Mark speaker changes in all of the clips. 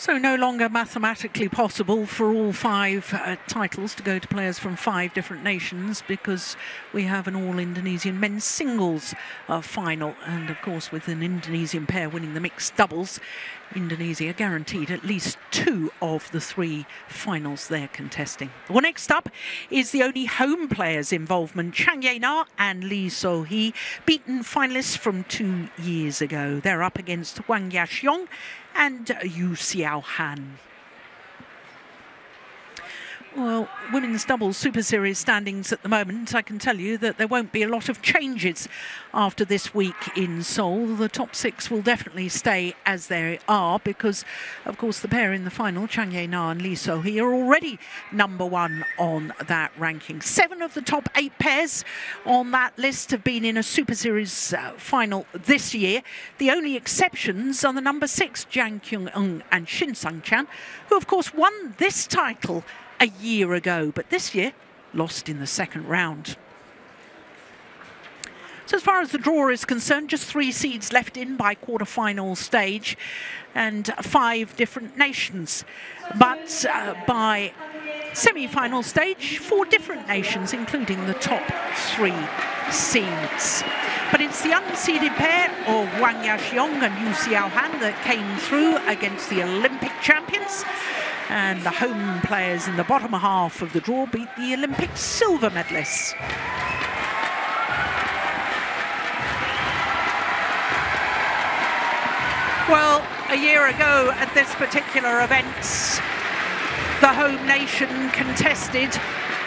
Speaker 1: So no longer mathematically possible for all 5 titles to go to players from 5 different nations, because we have an all-Indonesian men's singles final. And of course, with an Indonesian pair winning the mixed doubles, Indonesia guaranteed at least 2 of the 3 finals they're contesting. Well, next up is the only home players' involvement. Chang and Lee So-hee, beaten finalists from 2 years ago. They're up against Huang Yaqiong and Xiaohan. Well, women's doubles Super Series standings at the moment, I can tell you that there won't be a lot of changes after this week in Seoul. The top 6 will definitely stay as they are, because, of course, the pair in the final, Chang Ye-na and Lee So-hee, are already #1 on that ranking. 7 of the top 8 pairs on that list have been in a Super Series final this year. The only exceptions are the #6, Yaqiong and Shin Sang-chan, who, of course, won this title a year ago, but this year lost in the second round. So as far as the draw is concerned, just 3 seeds left in by quarter-final stage and 5 different nations. But by semi-final stage, 4 different nations, including the top 3 seeds. But it's the unseeded pair of Huang Yaqiong and Xiaohan that came through against the Olympic champions. And the home players in the bottom half of the draw beat the Olympic silver medalists. Well, a year ago at this particular event, the home nation contested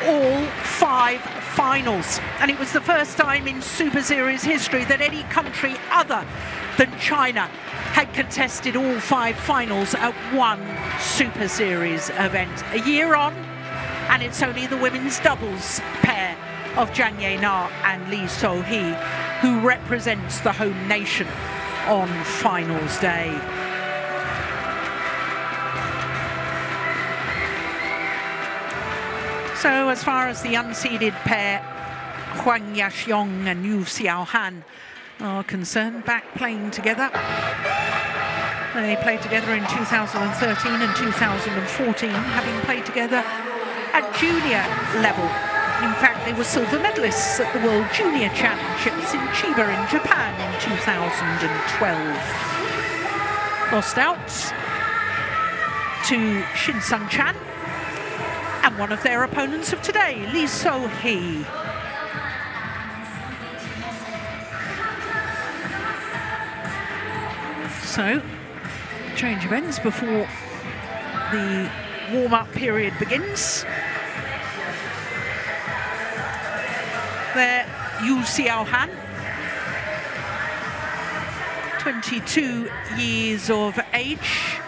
Speaker 1: all 5 finals. And it was the first time in Super Series history that any country other than China had contested all 5 finals at one Super Series event. A year on, and it's only the women's doubles pair of Chang Ye-na and Lee So-hee who represents the home nation on finals day. So as far as the unseeded pair, Huang Yaqiong and Xiaohan, are concerned, back playing together. They played together in 2013 and 2014, having played together at junior level. In fact, they were silver medalists at the World Junior Championships in Chiba in Japan in 2012. Lost out to Shin Sang-chan and one of their opponents of today, Lee So-hee. So, change of ends before the warm-up period begins. There, Xiaohan, 22 years of age,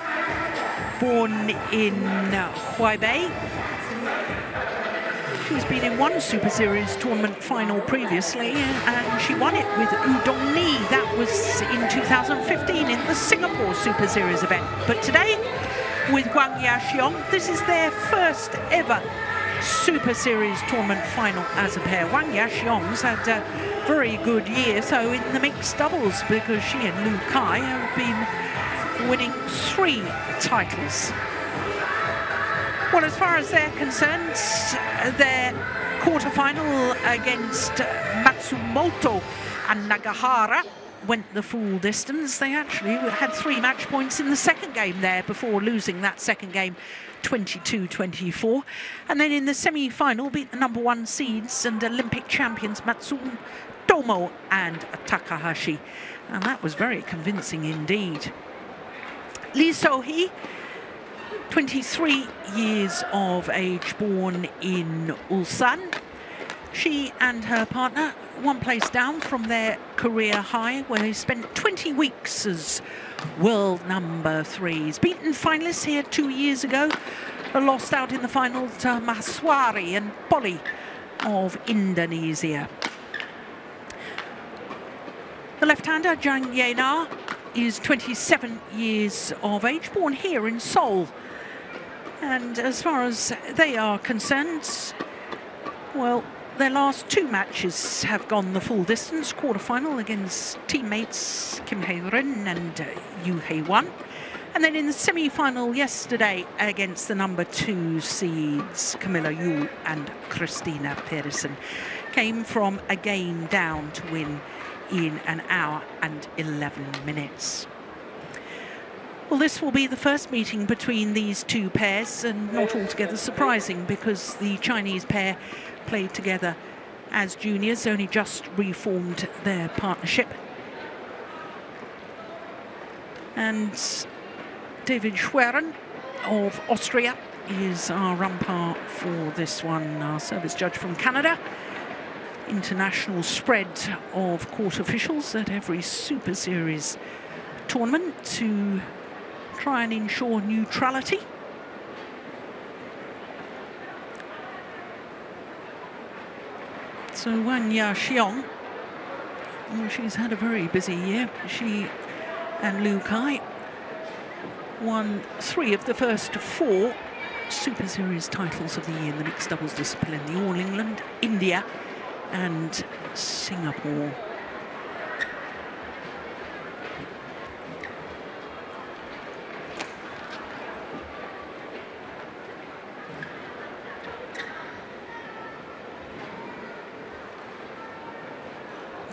Speaker 1: born in Huaibei. She's been in one Super Series tournament final previously, and she won it with Udong-ni. That was in 2015 in the Singapore Super Series event. But today, with Huang Yaqiong, this is their first ever Super Series tournament final as a pair. Huang Yaqiong's had a very good year, so in the mixed doubles, because she and Lu Kai have been winning 3 titles. Well, as far as they're concerned, their quarter-final against Matsumoto and Nagahara went the full distance. They actually had 3 match points in the second game there before losing that second game 22-24. And then in the semi-final beat the #1 seeds and Olympic champions Matsumoto and Takahashi. And that was very convincing indeed. Lee So-hee, 23 years of age, born in Ulsan. She and her partner 1 place down from their career high, where they spent 20 weeks as world #3s. Beaten finalists here 2 years ago, lost out in the final to Maheswari and Polly of Indonesia. The left-hander, Chang Ye-na, is 27 years of age, born here in Seoul. And as far as they are concerned, well, their last 2 matches have gone the full distance. Quarter-final against teammates Kim Hae-rin and Yoo Hae-won. And then in the semi-final yesterday against the number 2 seeds, Camilla Yule and Christina Pedersen, came from a game down to win in 1 hour and 11 minutes. Well, this will be the first meeting between these two pairs, and not altogether surprising because the Chinese pair played together as juniors, only just reformed their partnership. And David Schwerin of Austria is our umpire for this one, our service judge from Canada. International spread of court officials at every Super Series tournament to try and ensure neutrality. So Wang Yaqiong, well, she's had a very busy year. She and Liu Kai won 3 of the first 4 Super Series titles of the year in the mixed doubles discipline, the All England, India and Singapore.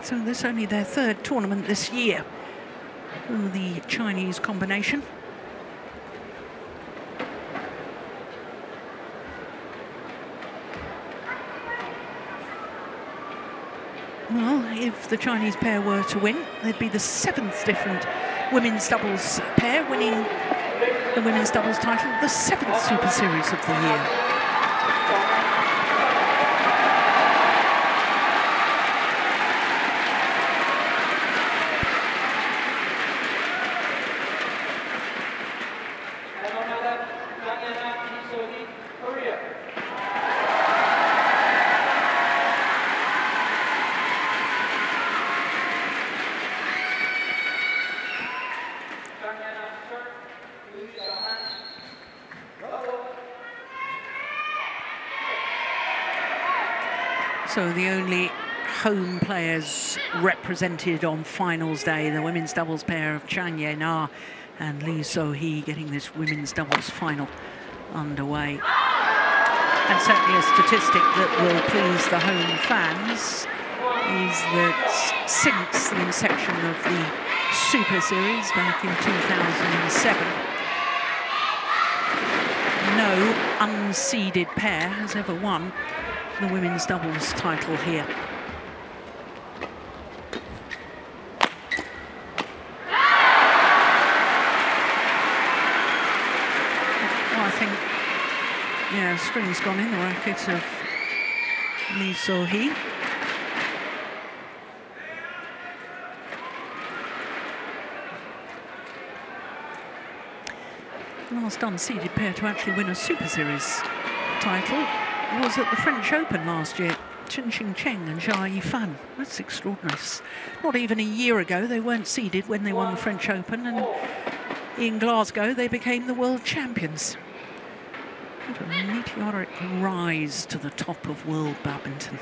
Speaker 1: So this is only their 3rd tournament this year for the Chinese combination. Well, if the Chinese pair were to win, they'd be the 7th different women's doubles pair winning the women's doubles title, the 7th Super Series of the year. So the only home players represented on finals day, the women's doubles pair of Chang and Li So-hee getting this women's doubles final underway. And certainly a statistic that will please the home fans is that since the inception of the Super Series back in 2007, no unseeded pair has ever won the women's doubles title here. Well, I think, yeah, string's gone in the racket of Li So-hee. Last unseeded pair to actually win a Super Series title was at the French Open last year, Chang and Xiaohan. That's extraordinary. Not even a year ago they weren't seeded when they won the French Open, and in Glasgow they became the world champions. What a meteoric rise to the top of world badminton.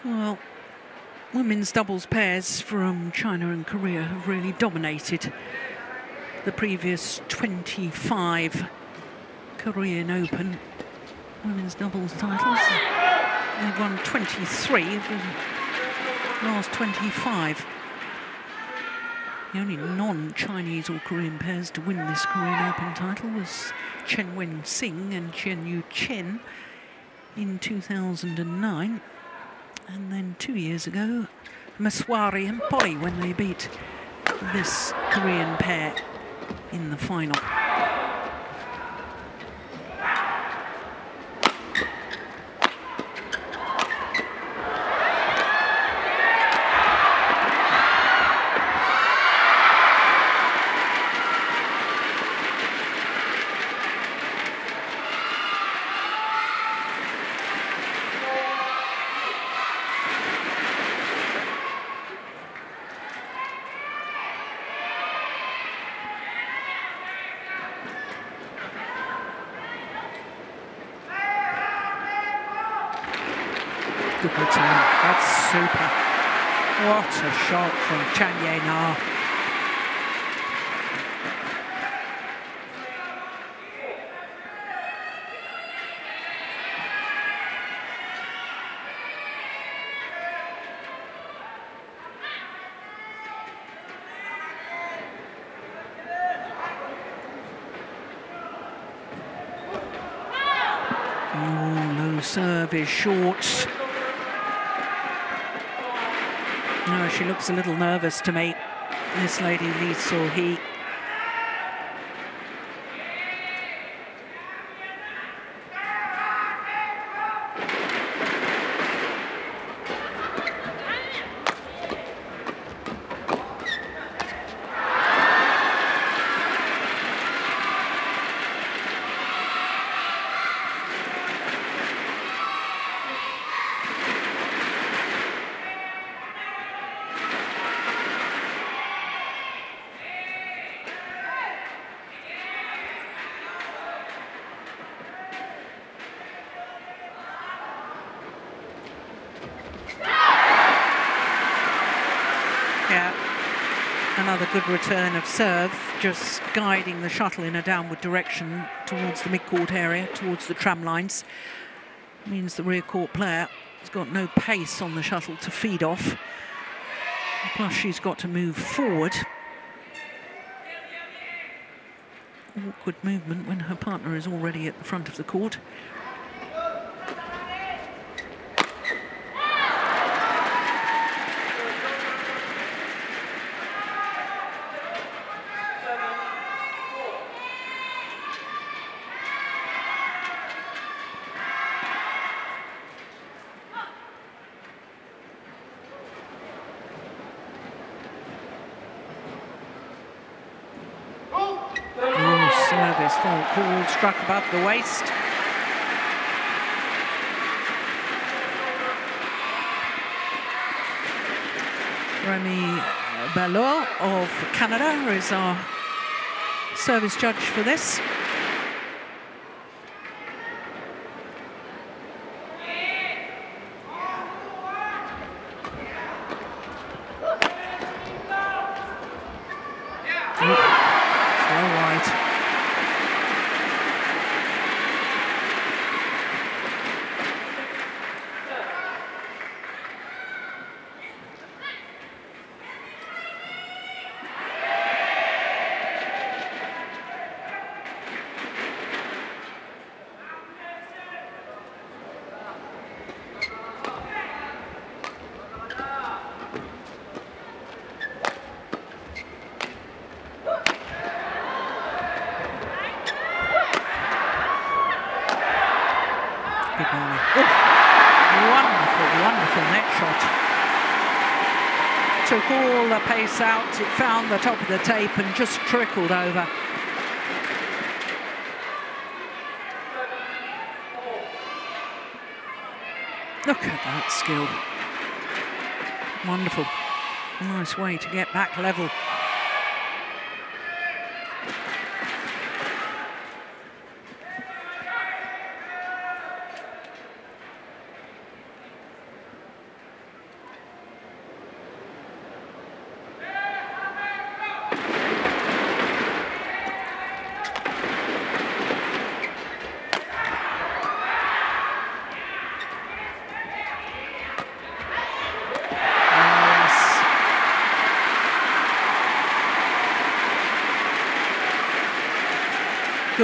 Speaker 1: Well, women's doubles pairs from China and Korea have really dominated the previous 25 Korean Open women's doubles titles. They've won 23 of the last 25. The only non-Chinese or Korean pairs to win this Korean Open title was Chen Wen-sing and Chen Yu-chen in 2009. And then 2 years ago, Maswari and Poi when they beat this Korean pair in the final. Good return. That's super. What a shot from Chang Na. Oh, low serve is short. No, she looks a little nervous to me, this lady Lee So-hee. Another good return of serve, just guiding the shuttle in a downward direction towards the mid-court area, towards the tram lines. Means the rear court player has got no pace on the shuttle to feed off. Plus she's got to move forward. Awkward movement when her partner is already at the front of the court. Service fault call, struck above the waist. Remy Ballot of Canada is our service judge for this. Took all the pace out, it found the top of the tape and just trickled over. Look at that skill. Wonderful. Nice way to get back level.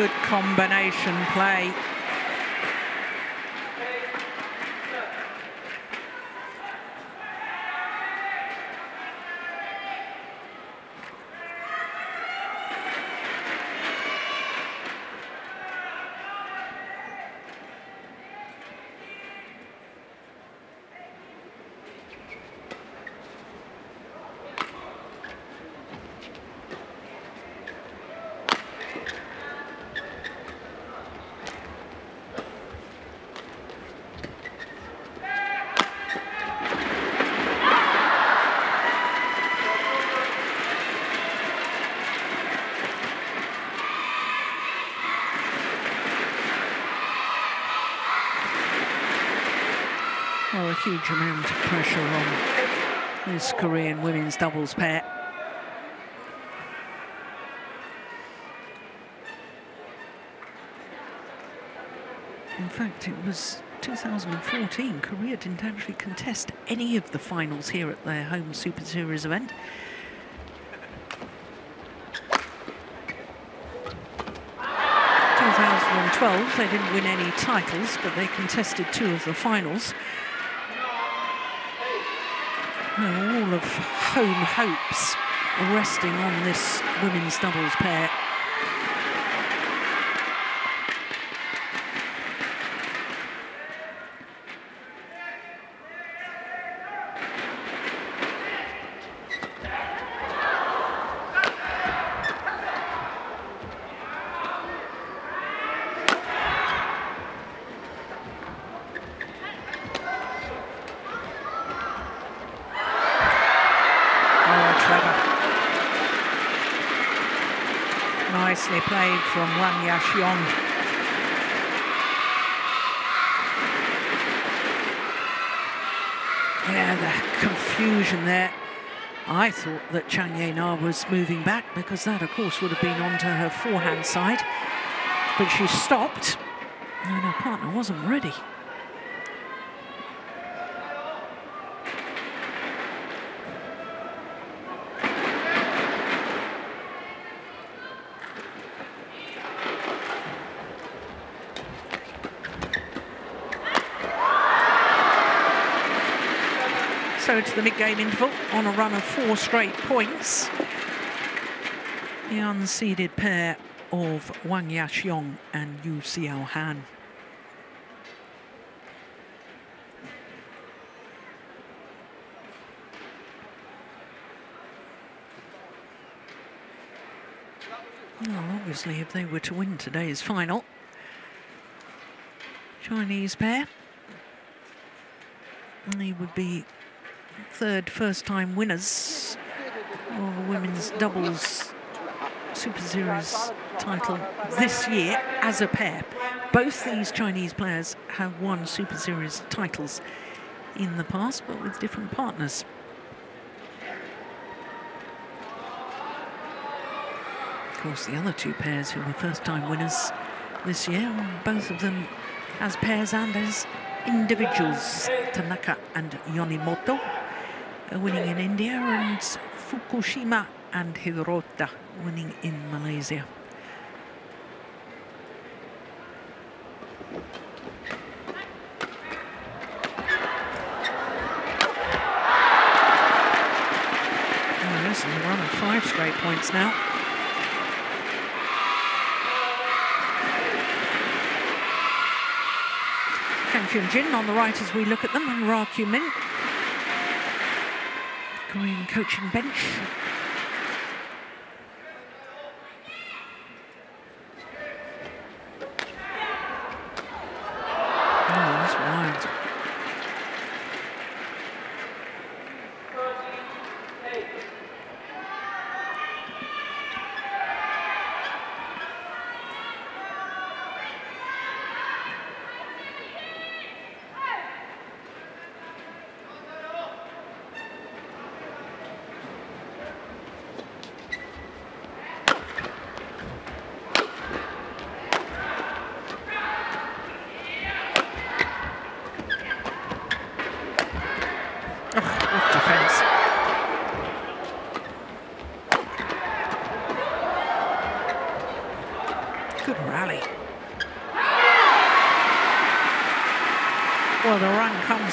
Speaker 1: good combination play. Well, a huge amount of pressure on this Korean women's doubles pair. In fact, it was 2014. Korea didn't actually contest any of the finals here at their home Super Series event. In 2012, they didn't win any titles, but they contested 2 of the finals. All of home hopes resting on this women's doubles pair. Nicely played from Yaqiong. Yeah, the confusion there. I thought that Chang was moving back because that, of course, would have been onto her forehand side. But she stopped and her partner wasn't ready. So to the mid-game interval on a run of 4 straight points. The unseeded pair of Yaqiong and Xiaohan. Well, obviously, if they were to win today's final, Chinese pair, they would be 3rd first-time winners of a women's doubles Super Series title this year as a pair. Both these Chinese players have won Super Series titles in the past, but with different partners. Of course, the other 2 pairs who were first-time winners this year, both of them as pairs and as individuals, Tanaka and Yonimoto winning in India, and Fukushima and Hirota winning in Malaysia. Oh, this is a run of 5 straight points now. Kang Kyun-jin on the right as we look at them, and Ra Kyu-min. Korean coaching bench. Oh, that's wild.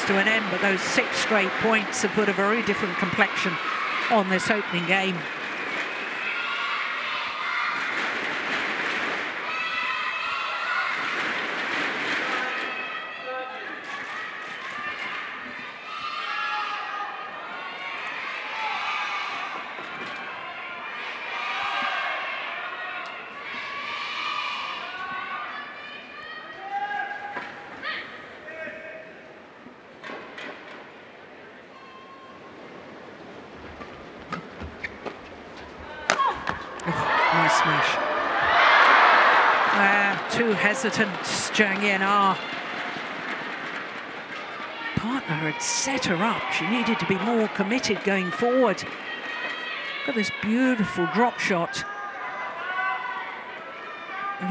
Speaker 1: to an end, but those 6 straight points have put a very different complexion on this opening game.
Speaker 2: Nice smash.
Speaker 1: Too hesitant, Chang. Partner had set her up. She needed to be more committed going forward. Got this beautiful drop shot.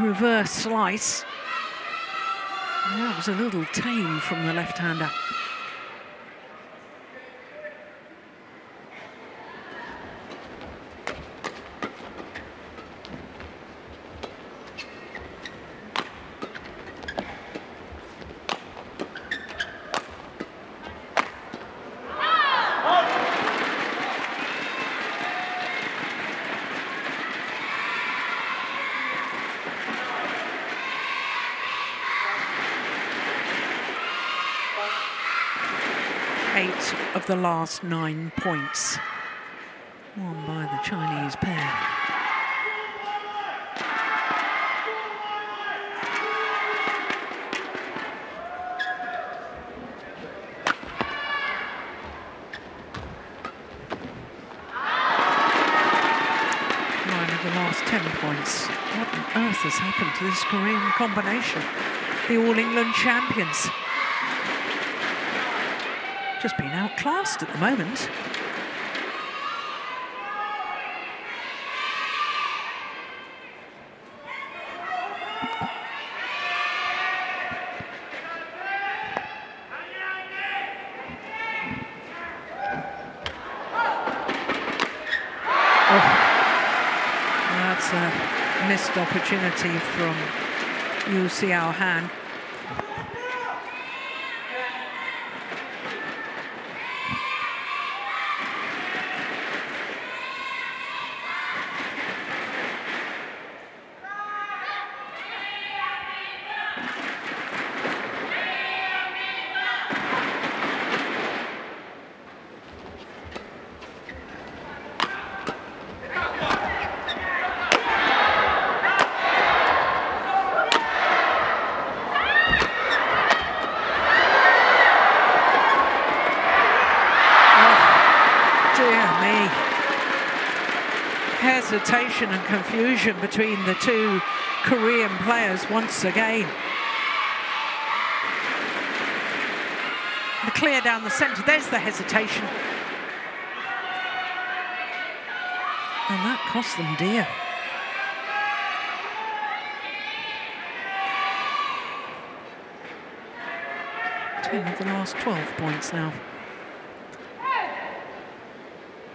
Speaker 1: Reverse slice. And that was a little tame from the left-hander. Of the last 9 points won by the Chinese pair. Nine of the last 10 points. What on earth has happened to this Korean combination? The All England champions. Just been outclassed at the moment. Oh, that's a missed opportunity from Xiaohan. Hesitation and confusion between the two Korean players once again. The clear down the centre, there's the hesitation. And that cost them dear. Ten of the last 12 points now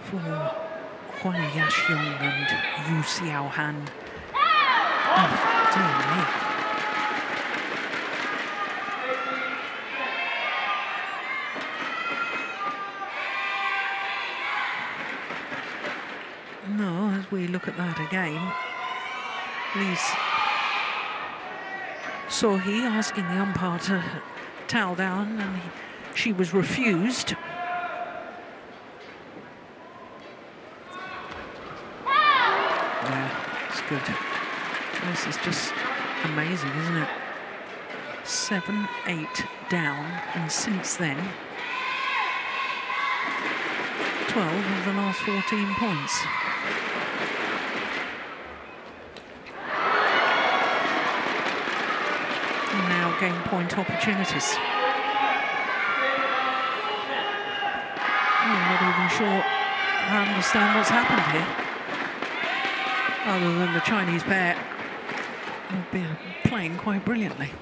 Speaker 1: for Huang Yaqiong and Xiaohan. Oh, dear me. No, as we look at that again, please. Sohee asking the umpire to towel down, and she was refused. Good. This is just amazing, isn't it? 7-8 down, and since then, 12 of the last 14 points. And now game point opportunities. I'm not even sure I understand what's happened here. Other than the Chinese pair have been playing quite brilliantly.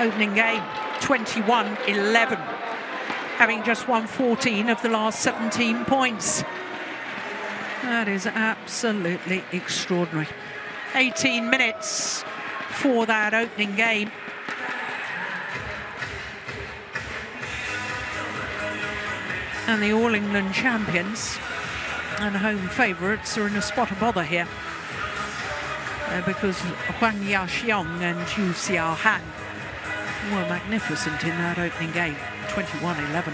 Speaker 1: opening game, 21-11, having just won 14 of the last 17 points. That is absolutely extraordinary. 18 minutes for that opening game. And the All England champions and home favourites are in a spot of bother here. Because Huang Yaqiong and Xiaohan were magnificent in that opening game, 21-11.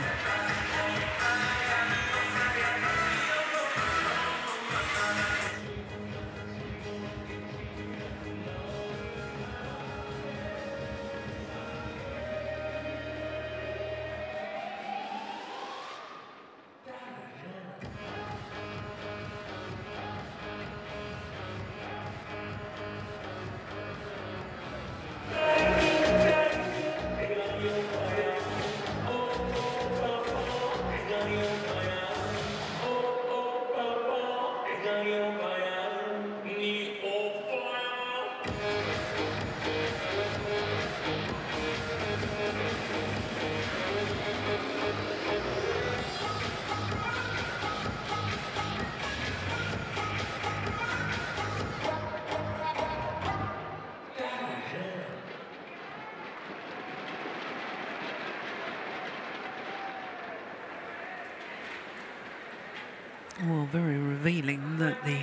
Speaker 1: Well, very revealing that the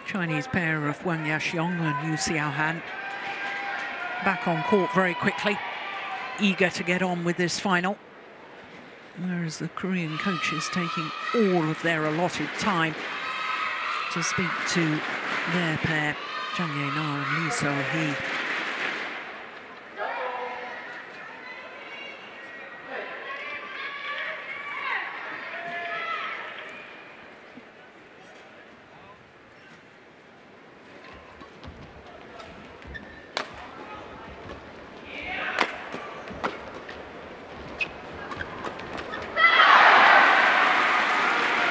Speaker 1: Chinese pair of Huang Yaqiong and Xiaohan back on court very quickly, eager to get on with this final. Whereas the Korean coaches taking all of their allotted time to speak to their pair, Chang and Lee So-hee.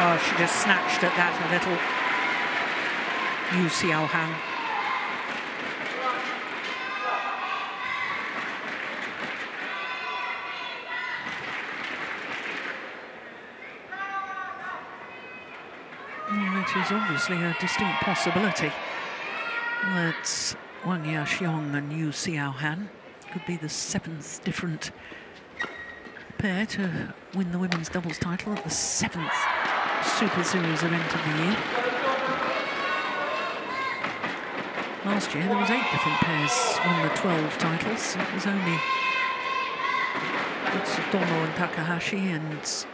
Speaker 1: Oh, she just snatched at that a little, Xiaohan. Well, it is obviously a distinct possibility that Huang Yaqiong and Xiaohan could be the 7th different pair to win the women's doubles title at the 7th Super Series event of the year. Last year there was 8 different pairs won the 12 titles. It was only Tsutomo and Takahashi and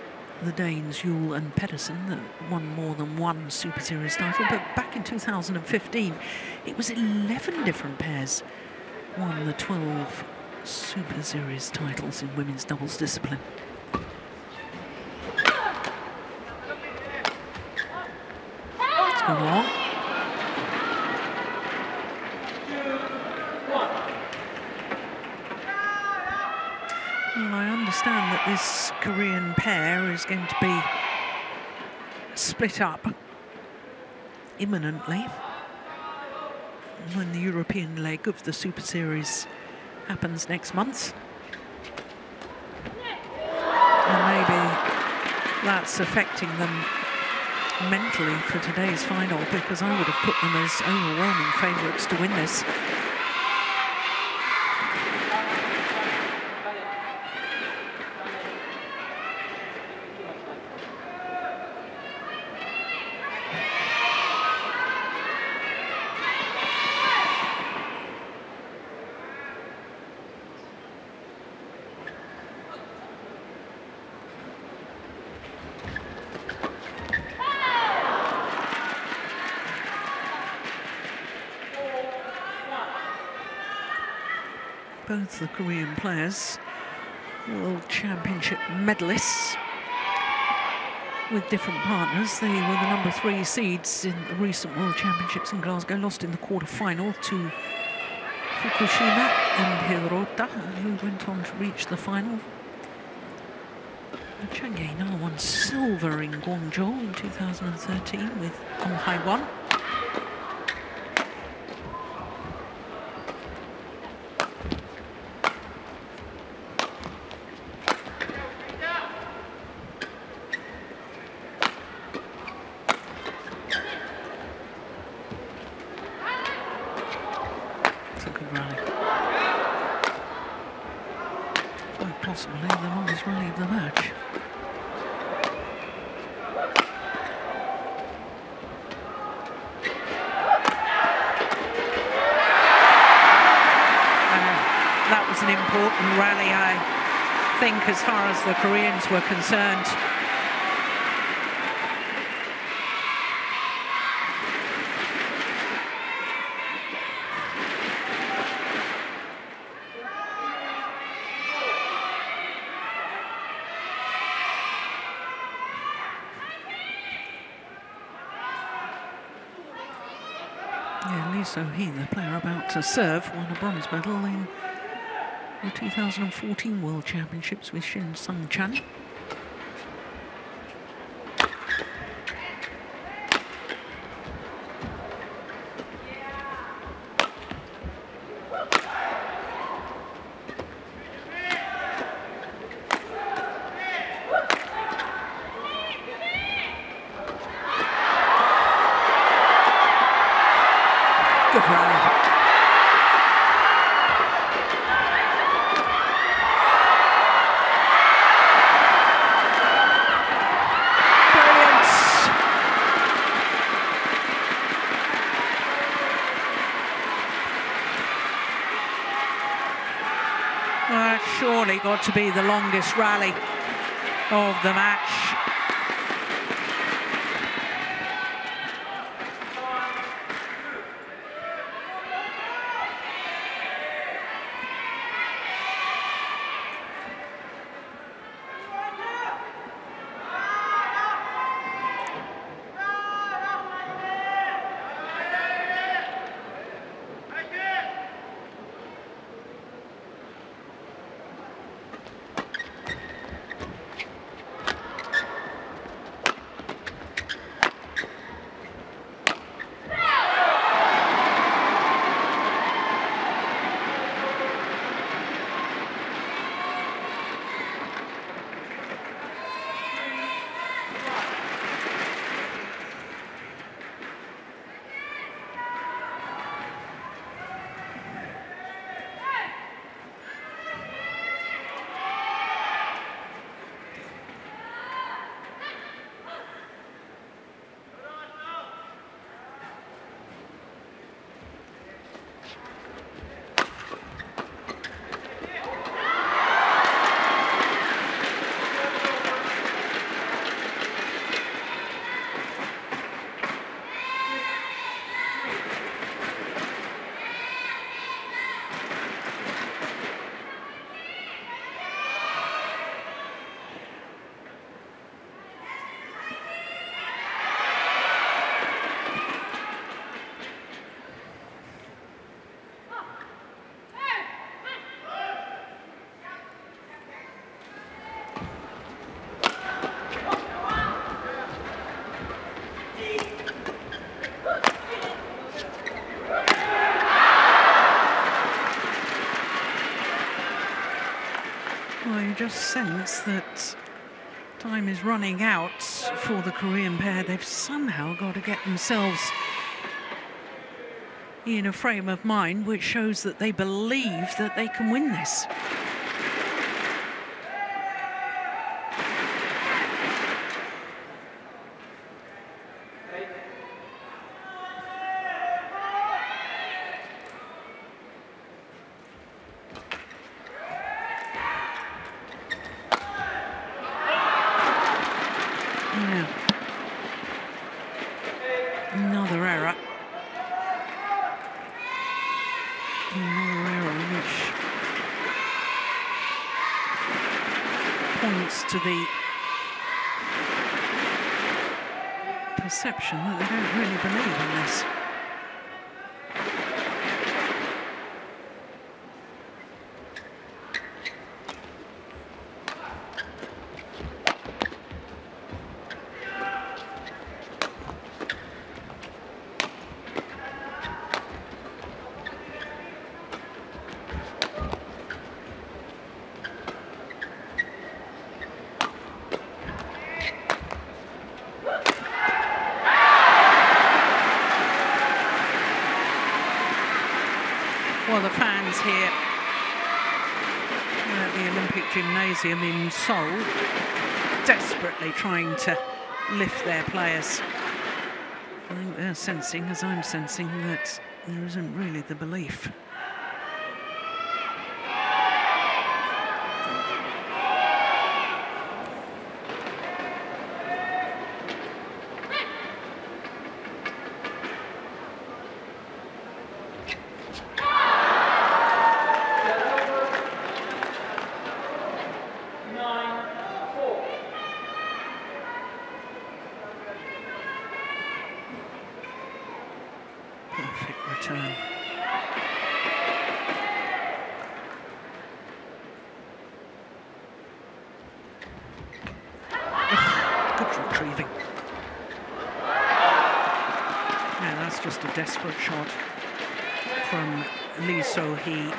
Speaker 1: the Danes Yule and Pedersen that won more than 1 Super Series title. But back in 2015 it was 11 different pairs won the 12 Super Series titles in women's doubles discipline. Go on. Well, I understand that this Korean pair is going to be split up imminently when the European leg of the Super Series happens next month. And maybe that's affecting them mentally for today's final, because I would have put them as overwhelming favourites to win this. Both the Korean players, World Championship medalists with different partners. They were the number 3 seeds in the recent World Championships in Glasgow, lost in the quarter-final to Fukushima and Hirota, who went on to reach the final. Chang won silver in Guangzhou in 2013 with Haiwan. Quite possibly the longest rally of the match. That was an important rally, I think, as far as the Koreans were concerned. Xiaohan, the player about to serve, won a bronze medal in the 2014 World Championships with Chang. Good rally. Brilliant. Well, that's surely got to be the longest rally of the match. Just sense that time is running out for the Korean pair. They've somehow got to get themselves in a frame of mind which shows that they believe that they can win this. To the perception that they don't really believe in this. gymnasium in Seoul, desperately trying to lift their players. I think they're sensing, as I'm sensing, that there isn't really the belief. Desperate shot from Lee So-hee.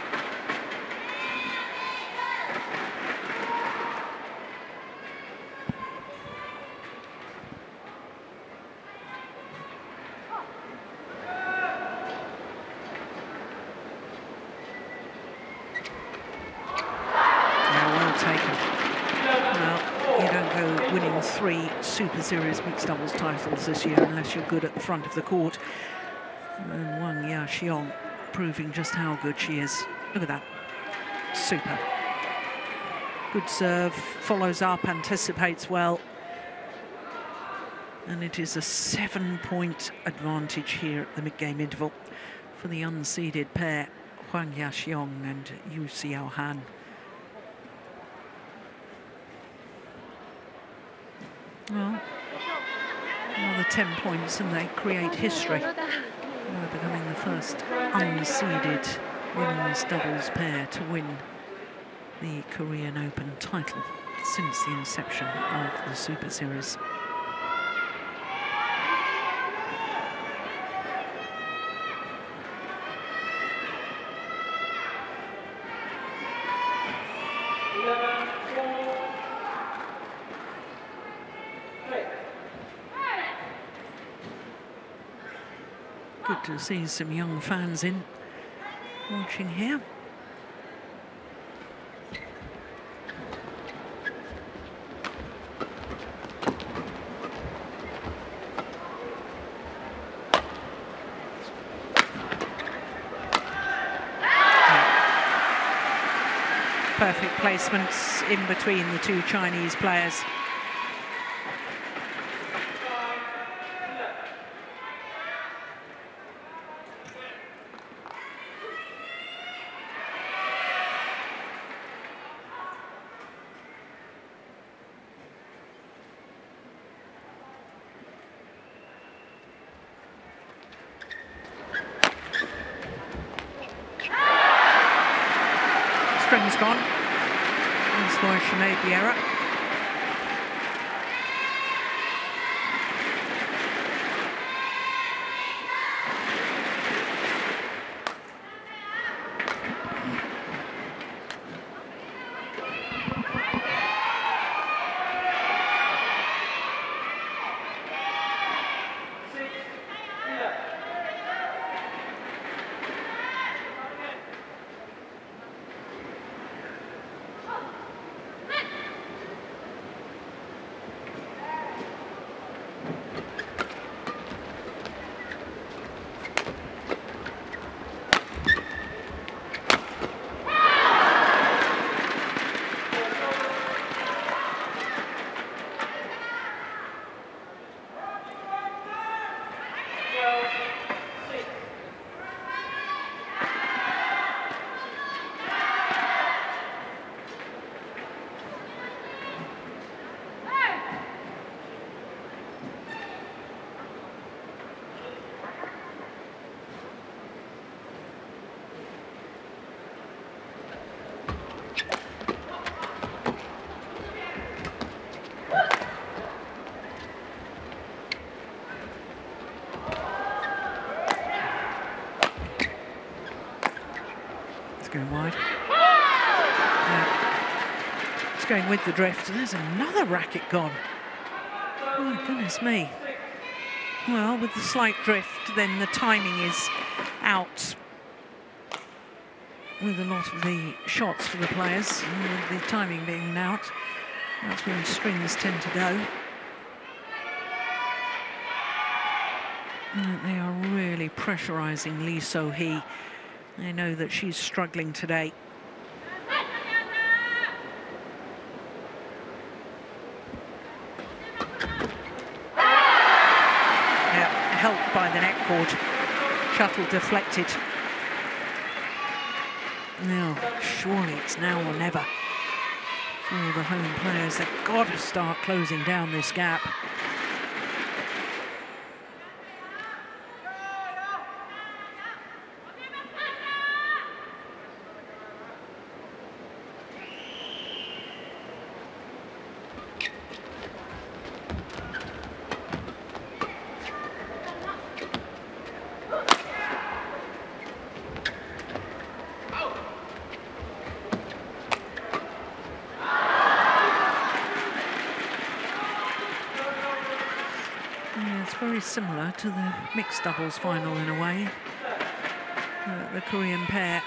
Speaker 1: Well taken. Well, you don't go winning 3 Super Series mixed doubles titles this year unless you're good at the front of the court. And Huang Yaqiong proving just how good she is. Look at that. Super. Good serve, follows up, anticipates well. And it is a 7-point advantage here at the mid-game interval for the unseeded pair, Huang Yaqiong and Xiaohan. Well, another 10 points and they create history. They're becoming the first unseeded women's doubles pair to win the Korean Open title since the inception of the Super Series. Good to see some young fans in watching here. Perfect placements in between the 2 Chinese players. String's gone. That's why she made the error. Going wide. Yeah. It's going with the drift. There's another racket gone. Oh, goodness me. Well, with the slight drift, then the timing is out. with a lot of the shots for the players, with the timing being out. That's when strings tend to go. They are really pressurizing Lee So-hee. They know that she's struggling today. Yeah, helped by the net cord. Shuttle deflected. Now, surely it's now or never for the home players. They've got to start closing down this gap. Very similar to the mixed doubles final in a way. The Korean pair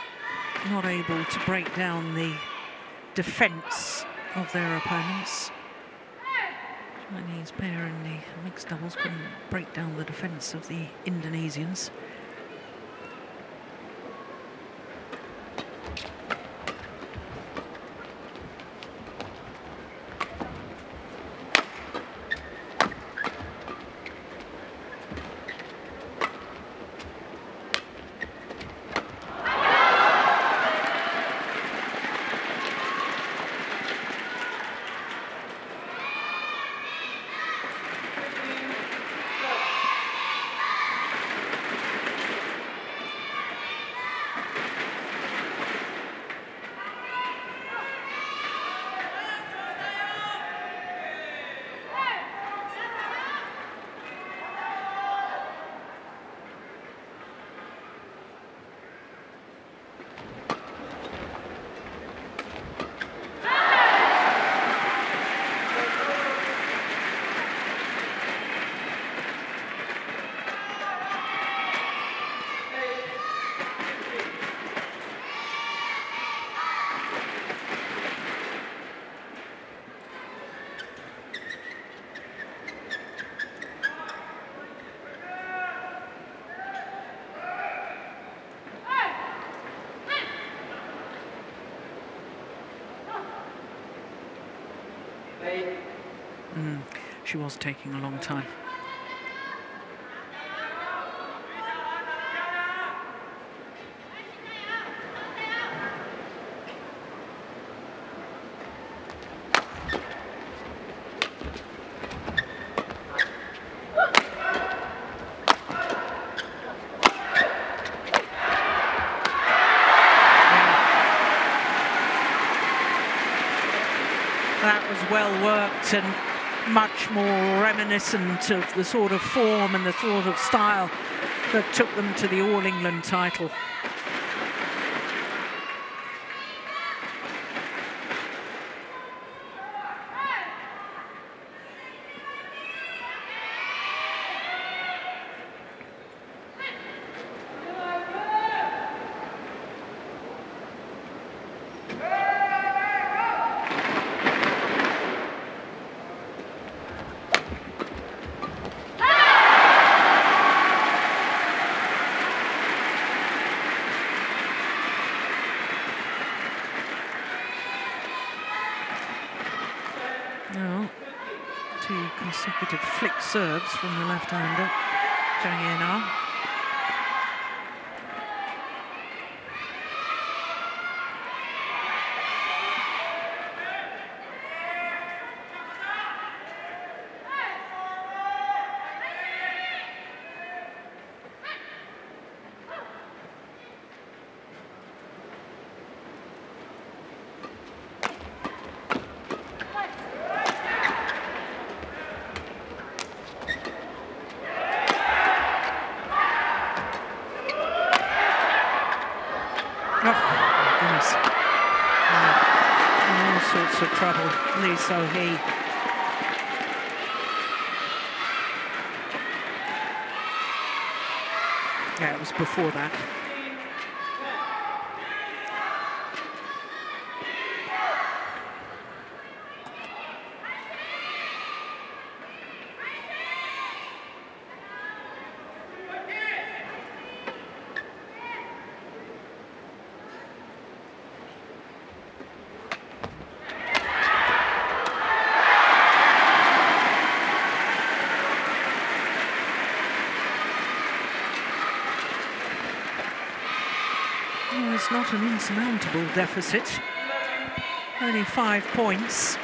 Speaker 1: not able to break down the defense of their opponents. Chinese pair in the mixed doubles couldn't break down the defense of the Indonesians. She was taking a long time. That was well worked and much more reminiscent of the sort of form and the sort of style that took them to the All England title. Consecutive flick serves from the left-hander, Chang. Of trouble, Lee So-hee. Yeah, it was before that. not an insurmountable deficit. Only 5 points.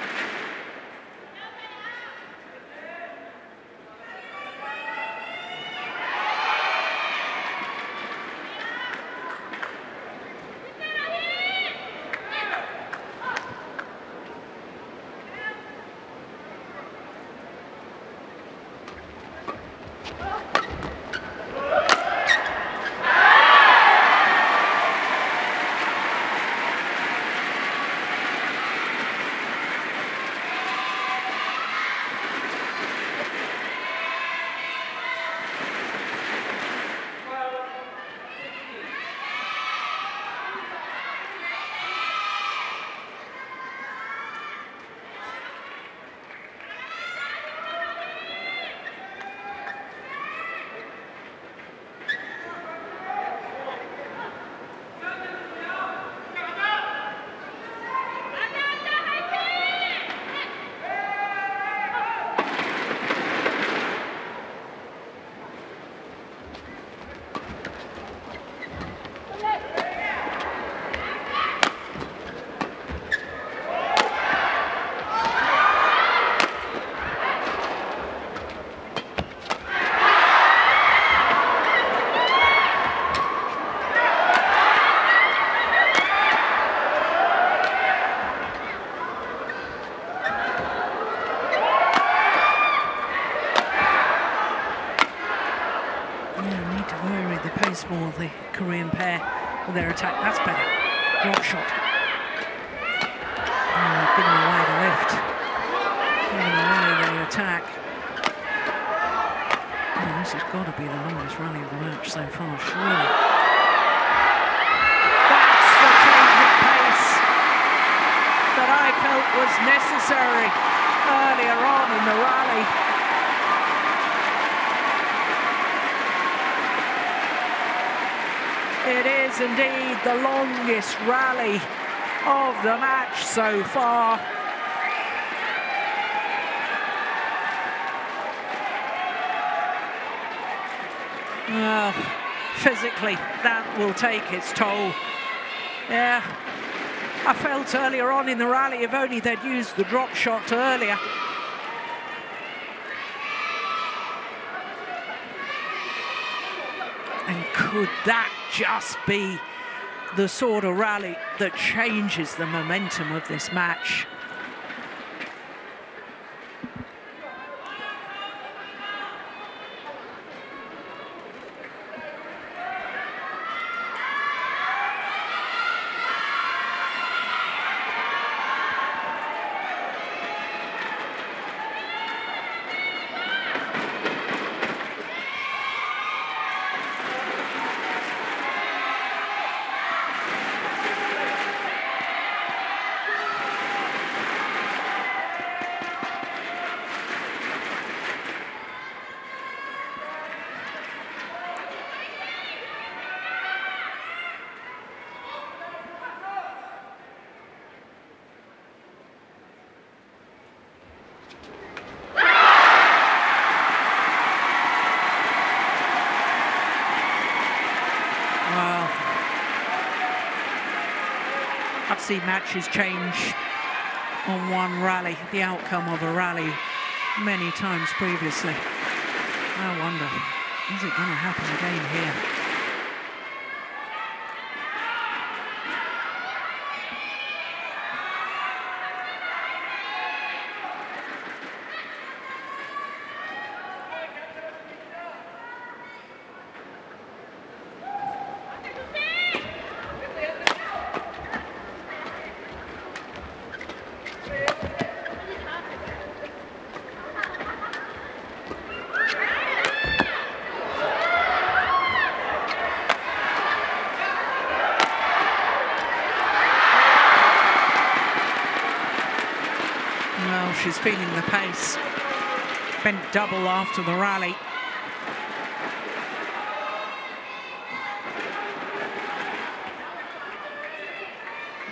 Speaker 1: More the Korean pair with their attack. That's better. Drop shot. Oh, they've given away the lift. Given away the attack. Oh, this has got to be the longest rally of the match so far, surely. That's the change of pace that I felt was necessary earlier on in the rally. It is indeed the longest rally of the match so far. Well, physically, that will take its toll. Yeah, I felt earlier on in the rally, if only they'd used the drop shot earlier. And could that just be the sort of rally that changes the momentum of this match? I've seen matches change on one rally, the outcome of a rally, many times previously. I wonder, is it going to happen again here? She's feeling the pace. Bent double after the rally.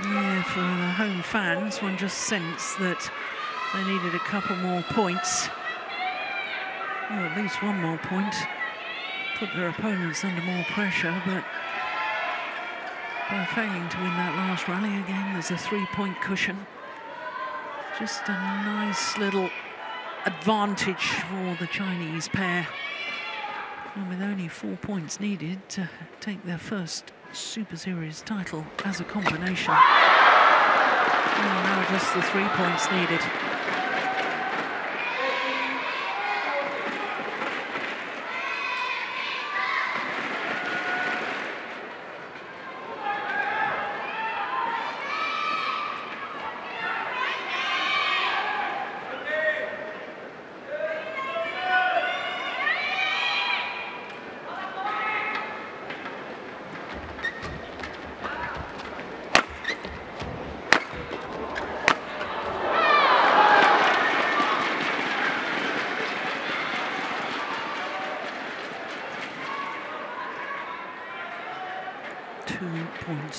Speaker 1: Yeah, for the home fans, one just sensed that they needed a couple more points. Or at least one more point. Put their opponents under more pressure, but By failing to win that last rally again, there's a 3-point cushion. Just a nice little advantage for the Chinese pair. And with only 4 points needed to take their first Super Series title as a combination. Well, now just the 3 points needed.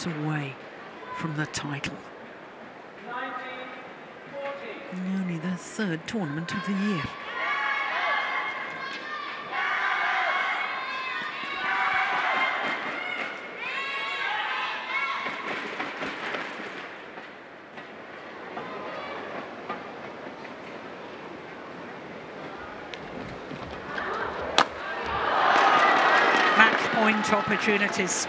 Speaker 1: Away from the title. And only their third tournament of the year. Match point opportunities.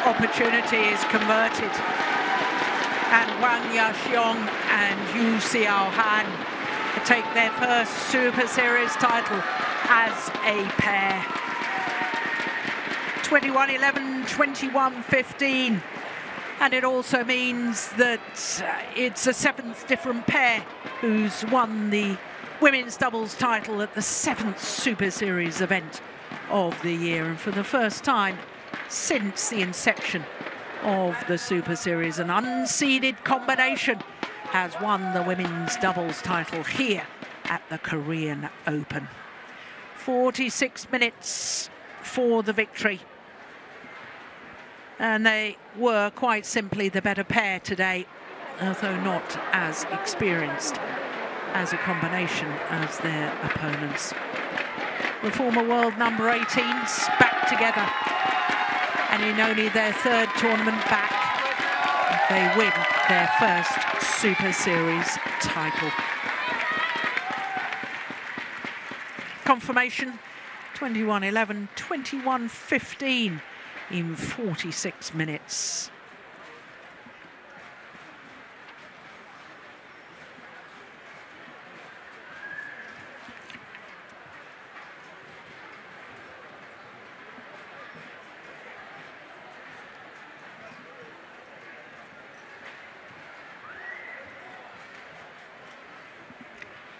Speaker 1: Opportunity is converted, and Yaqiong and Xiaohan take their first Super Series title as a pair. 21-11, 21-15, and it also means that it's a 7th different pair who's won the women's doubles title at the 7th Super Series event of the year, and for the first time since the inception of the Super Series, an unseeded combination has won the women's doubles title here at the Korean Open. 46 minutes for the victory. And they were quite simply the better pair today, although not as experienced as a combination as their opponents. The former world number 18s back together. And in only their third tournament back, they win their first Super Series title. Confirmation, 21-11, 21-15 in 46 minutes.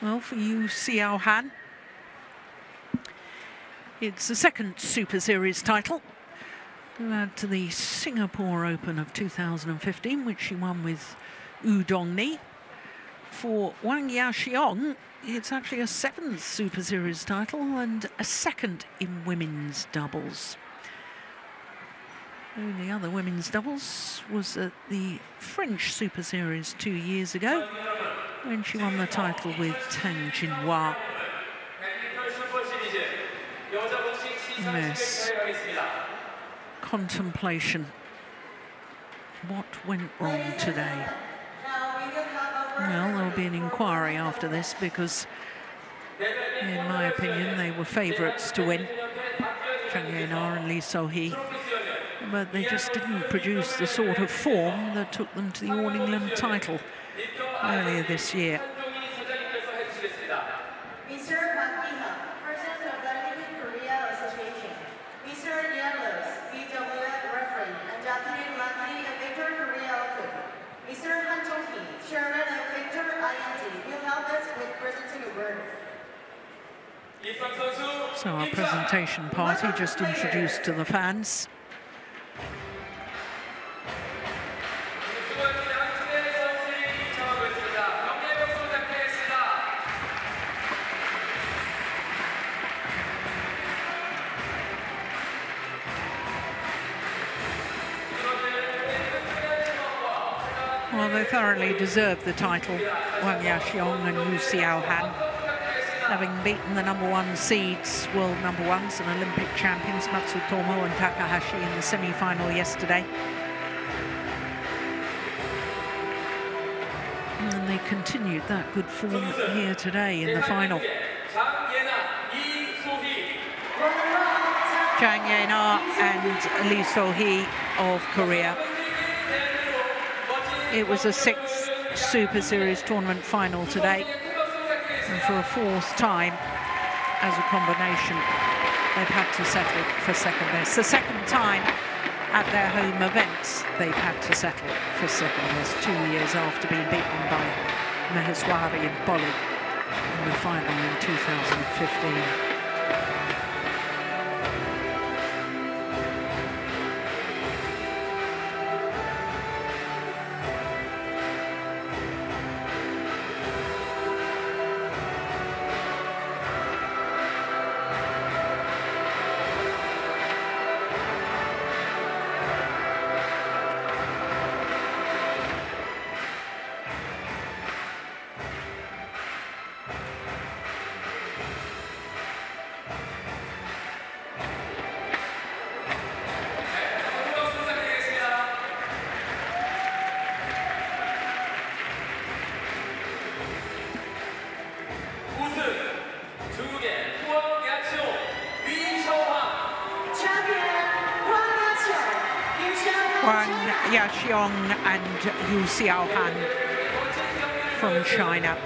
Speaker 1: Well, for you, Xiaohan, it's the second Super Series title to add to the Singapore Open of 2015, which she won with Yaqiong. For Huang Yaqiong, it's actually a 7th Super Series title and a 2nd in women's doubles. The only other women's doubles was at the French Super Series 2 years ago, when she won the title with Chang. Yes. Contemplation. What went wrong today? Well, there'll be an inquiry after this, because In my opinion, they were favourites to win, Chang and Lee So-hee, but they just didn't produce the sort of form that took them to the All England title earlier this year.
Speaker 2: Mr. President of Badminton Korea Association, Mr. BWF referee and Deputy of Victor Korea Open, Mr. Han Jong-hee, Chairman of Victor INT, will help us with presenting a word.
Speaker 1: So our presentation party just introduced to the fans. Well, they thoroughly deserve the title, Yaqiong and Xiaohan, having beaten the #1 seeds, world #1s and Olympic champions Matsutomo and Takahashi in the semi-final yesterday. And they continued that good form here today in the final. Chang and Lee So-hee of Korea. It was a 6th Super Series tournament final today, and for a 4th time as a combination they've had to settle for second best. The 2nd time at their home events they've had to settle for second best, 2 years after being beaten by Maheswari and Bolly in the final in 2015. Huang, Yaqiong and Xiaohan from China.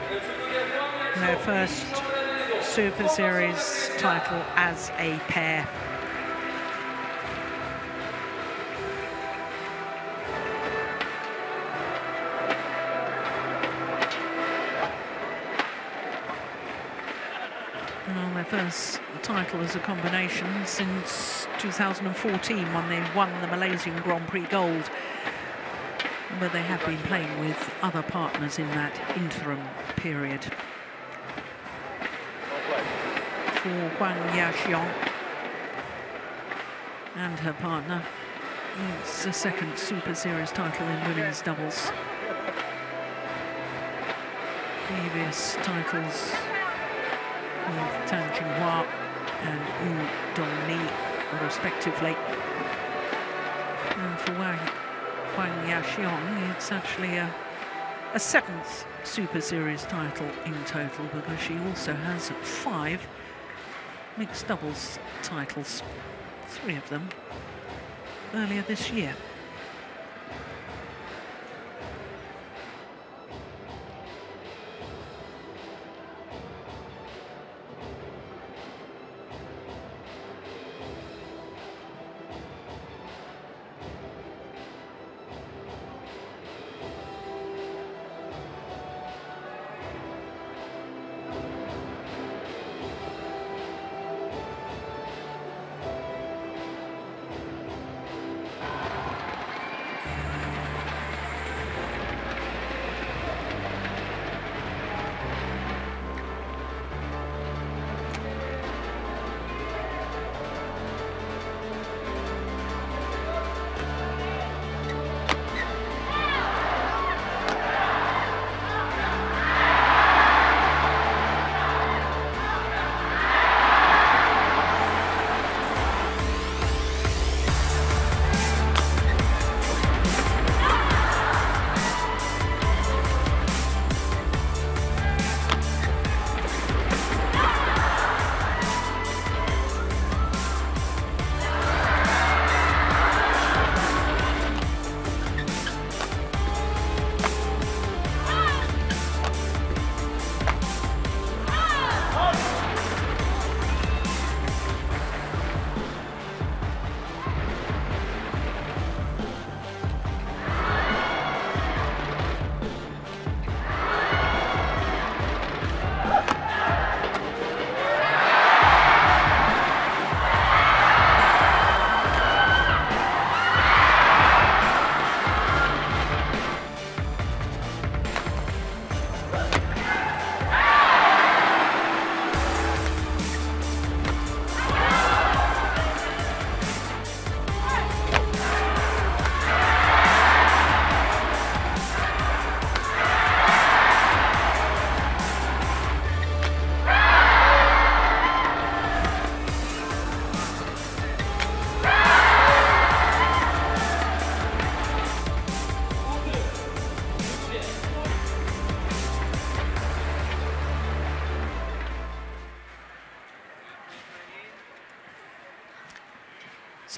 Speaker 1: Their first Super Series title as a pair. Well, their first title as a combination since 2014 when they won the Malaysian Grand Prix Gold. But they have been playing with other partners in that interim period. For Huang Yaqiong and her partner, it's the 2nd Super Series title in women's doubles. Previous titles with Tang Jinhua and Yu Dongni, respectively. And for Huang Yaqiong, it's actually a 7th Super Series title in total, because she also has 5 mixed doubles titles, 3 of them earlier this year.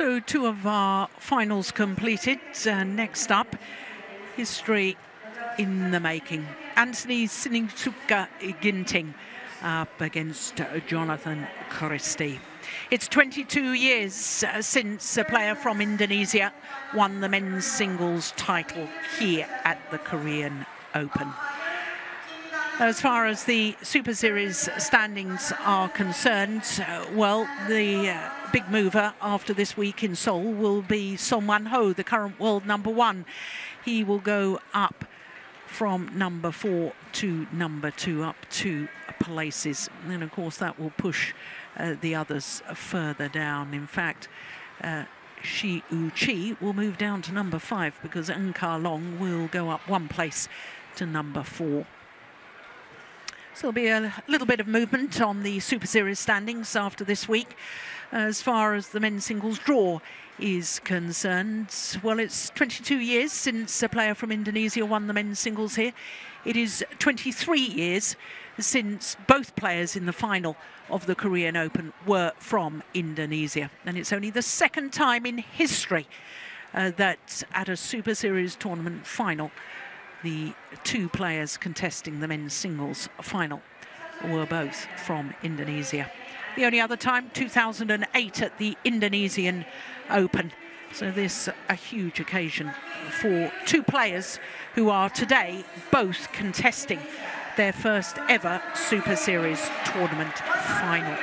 Speaker 1: So 2 of our finals completed. Next up, history in the making. Anthony Sinisuka Ginting up against Jonathan Christie. It's 22 years since a player from Indonesia won the men's singles title here at the Korean Open. As far as the Super Series standings are concerned, well, the big mover after this week in Seoul will be Son Wan-ho, the current world #1. He will go up from #4 to #2, up 2 places. And of course, that will push the others further down. In fact, Shi Yu-chi will move down to #5 because Ng Ka-long will go up 1 place to #4. So there'll be a little bit of movement on the Super Series standings after this week. As far as the men's singles draw is concerned, well, it's 22 years since a player from Indonesia won the men's singles here. It is 23 years since both players in the final of the Korean Open were from Indonesia. And it's only the 2nd time in history that at a Super Series tournament final, the 2 players contesting the men's singles final were both from Indonesia. The only other time, 2008 at the Indonesian Open. So this a huge occasion for 2 players who are today both contesting their first ever Super Series tournament final.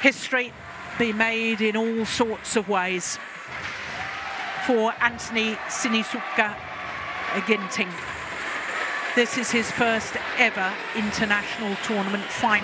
Speaker 1: History be made in all sorts of ways for Anthony Sinisuka Ginting. This is his first ever international tournament final.